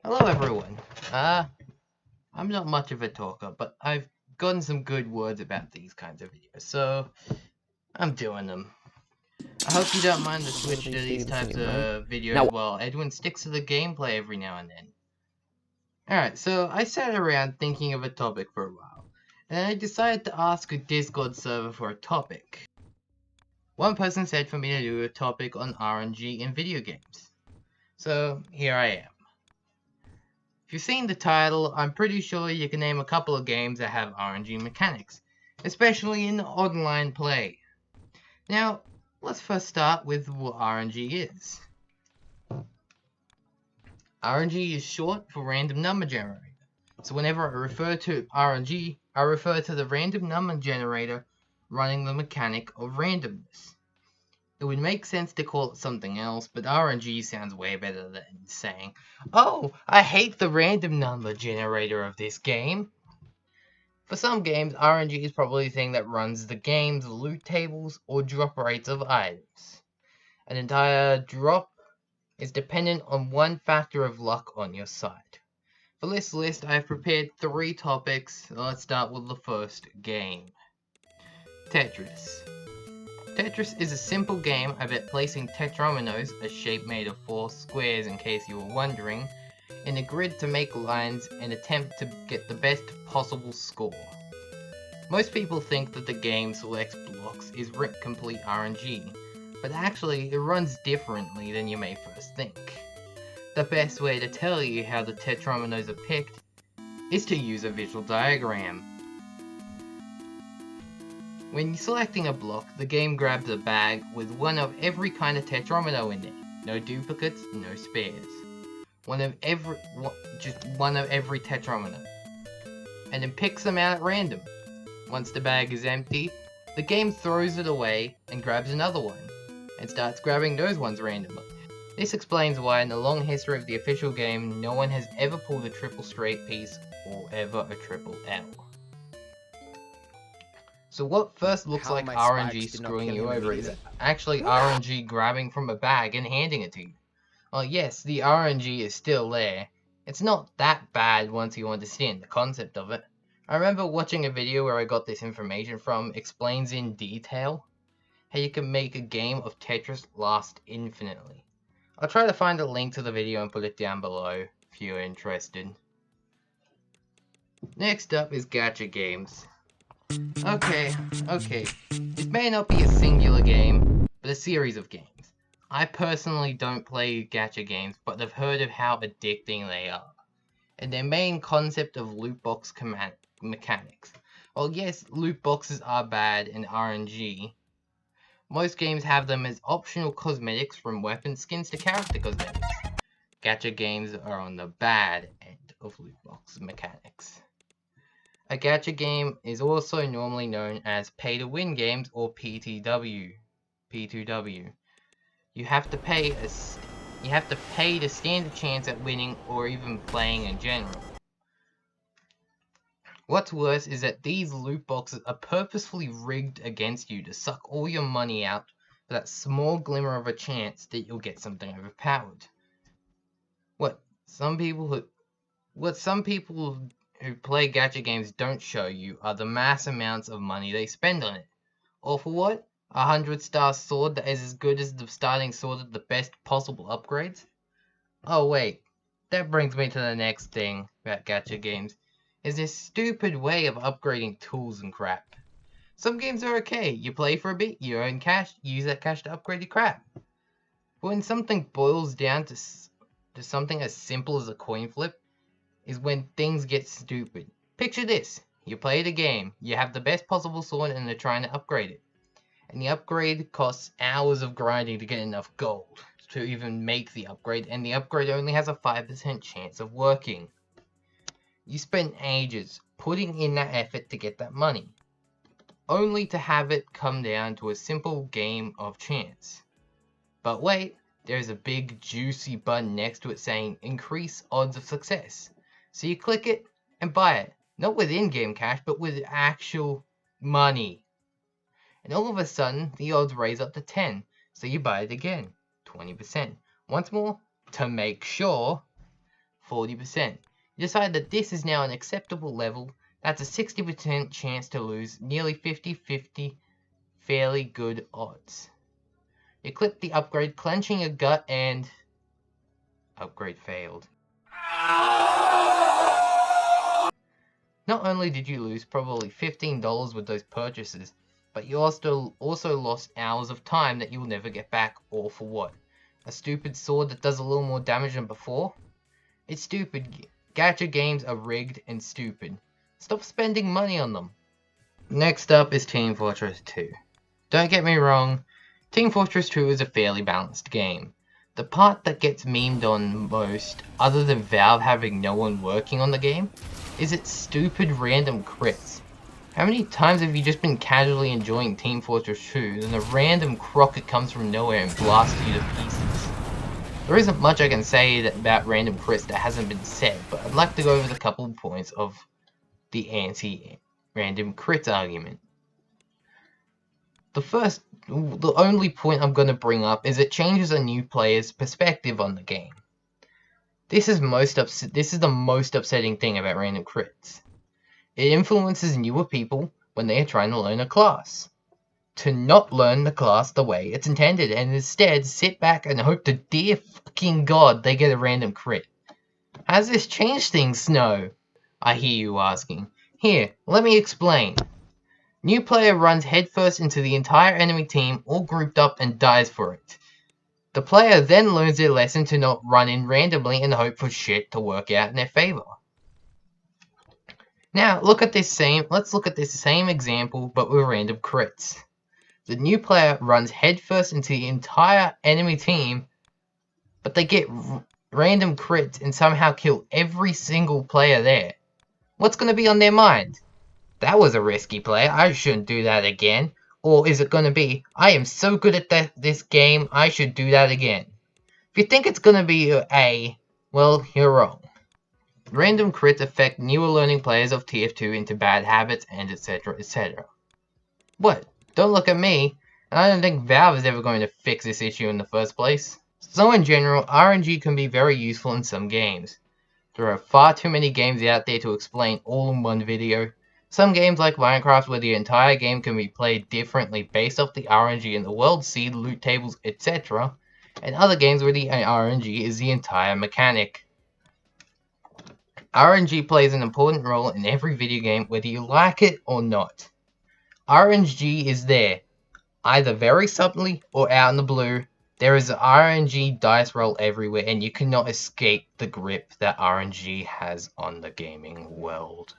Hello everyone. I'm not much of a talker, but I've gotten some good words about these kinds of videos, so I'm doing them. I hope you don't mind the switch to these types of videos while Edwin sticks to the gameplay every now and then. Alright, so I sat around thinking of a topic for a while, and I decided to ask a Discord server for a topic. One person said for me to do a topic on RNG in video games. So here I am. If you've seen the title, I'm pretty sure you can name a couple of games that have RNG mechanics, especially in online play. Now, let's first start with what RNG is. RNG is short for random number generator. So whenever I refer to RNG, I refer to the random number generator running the mechanic of randomness. It would make sense to call it something else, but RNG sounds way better than saying, "Oh, I hate the random number generator of this game." For some games, RNG is probably the thing that runs the game's loot tables or drop rates of items. An entire drop is dependent on one factor of luck on your side. For this list, I have prepared 3 topics. Let's start with the first game. Tetris. Tetris is a simple game about placing tetrominos, a shape made of 4 squares in case you were wondering, in a grid to make lines and attempt to get the best possible score. Most people think that the game selects blocks is complete RNG, but actually it runs differently than you may first think. The best way to tell you how the tetrominos are picked is to use a visual diagram. When selecting a block, the game grabs a bag with one of every kind of tetromino in it. No duplicates, no spares. Just one of every tetromino. And then picks them out at random. Once the bag is empty, the game throws it away and grabs another one, and starts grabbing those ones randomly. This explains why in the long history of the official game, no one has ever pulled a triple straight piece or ever a triple L. So what first looks like RNG screwing you over is actually RNG grabbing from a bag and handing it to you. Oh yes, the RNG is still there. It's not that bad once you understand the concept of it. I remember watching a video where I got this information from explains in detail how you can make a game of Tetris last infinitely. I'll try to find a link to the video and put it down below if you're interested. Next up is Gacha games. Okay, it may not be a singular game, but a series of games. I personally don't play gacha games, but I've heard of how addicting they are, and their main concept of loot box mechanics. While yes, loot boxes are bad in RNG, most games have them as optional cosmetics from weapon skins to character cosmetics. Gacha games are on the bad end of loot box mechanics. A gacha game is also normally known as pay-to-win games or P2W. You have to pay to stand a chance at winning or even playing in general. What's worse is that these loot boxes are purposefully rigged against you to suck all your money out for that small glimmer of a chance that you'll get something overpowered. What some people who play gacha games don't show you are the mass amounts of money they spend on it. Or for what? A 100-star sword that is as good as the starting sword of the best possible upgrades? Oh wait, that brings me to the next thing about gacha games, is this stupid way of upgrading tools and crap. Some games are okay, you play for a bit, you earn cash, you use that cash to upgrade your crap. But when something boils down to something as simple as a coin flip, is when things get stupid. Picture this, you play the game, you have the best possible sword and they're trying to upgrade it. And the upgrade costs hours of grinding to get enough gold to even make the upgrade, and the upgrade only has a 5% chance of working. You spend ages putting in that effort to get that money, only to have it come down to a simple game of chance. But wait, there's a big juicy button next to it saying increase odds of success. So you click it and buy it, not with in-game cash, but with actual money. And all of a sudden, the odds raise up to 10, so you buy it again, 20%. Once more, to make sure, 40%. You decide that this is now an acceptable level. That's a 60% chance to lose, nearly 50-50, fairly good odds. You click the upgrade, clenching your gut, and upgrade failed. Not only did you lose probably $15 with those purchases, but you also lost hours of time that you will never get back. All for what? A stupid sword that does a little more damage than before? It's stupid. Gacha games are rigged and stupid. Stop spending money on them. Next up is Team Fortress 2. Don't get me wrong, Team Fortress 2 is a fairly balanced game. The part that gets memed on most, other than Valve having no one working on the game, is its stupid random crits. How many times have you just been casually enjoying Team Fortress 2 and a random crocket comes from nowhere and blasts you to pieces? There isn't much I can say about random crits that hasn't been said, but I'd like to go over the couple of points of the anti-random crits argument. The only point I'm going to bring up is it changes a new player's perspective on the game. This is the most upsetting thing about random crits. It influences newer people when they are trying to learn a class to not learn the class the way it's intended, and instead sit back and hope to dear fucking god they get a random crit. Has this changed things, Snow? I hear you asking. Here, let me explain. New player runs headfirst into the entire enemy team all grouped up and dies for it. The player then learns their lesson to not run in randomly and hope for shit to work out in their favor. Now, let's look at this same example, but with random crits. The new player runs headfirst into the entire enemy team, but they get random crits and somehow kill every single player there. What's going to be on their mind? That was a risky play, I shouldn't do that again. Or is it going to be, I am so good at this game, I should do that again? If you think it's going to be A, well, you're wrong. Random crits affect newer learning players of TF2 into bad habits and etc, etc. What? Don't look at me. I don't think Valve is ever going to fix this issue in the first place. So in general, RNG can be very useful in some games. There are far too many games out there to explain all in one video. Some games like Minecraft, where the entire game can be played differently based off the RNG in the world seed, loot tables, etc. And other games where the RNG is the entire mechanic. RNG plays an important role in every video game, whether you like it or not. RNG is there, either very subtly or out in the blue. There is an RNG dice roll everywhere, and you cannot escape the grip that RNG has on the gaming world.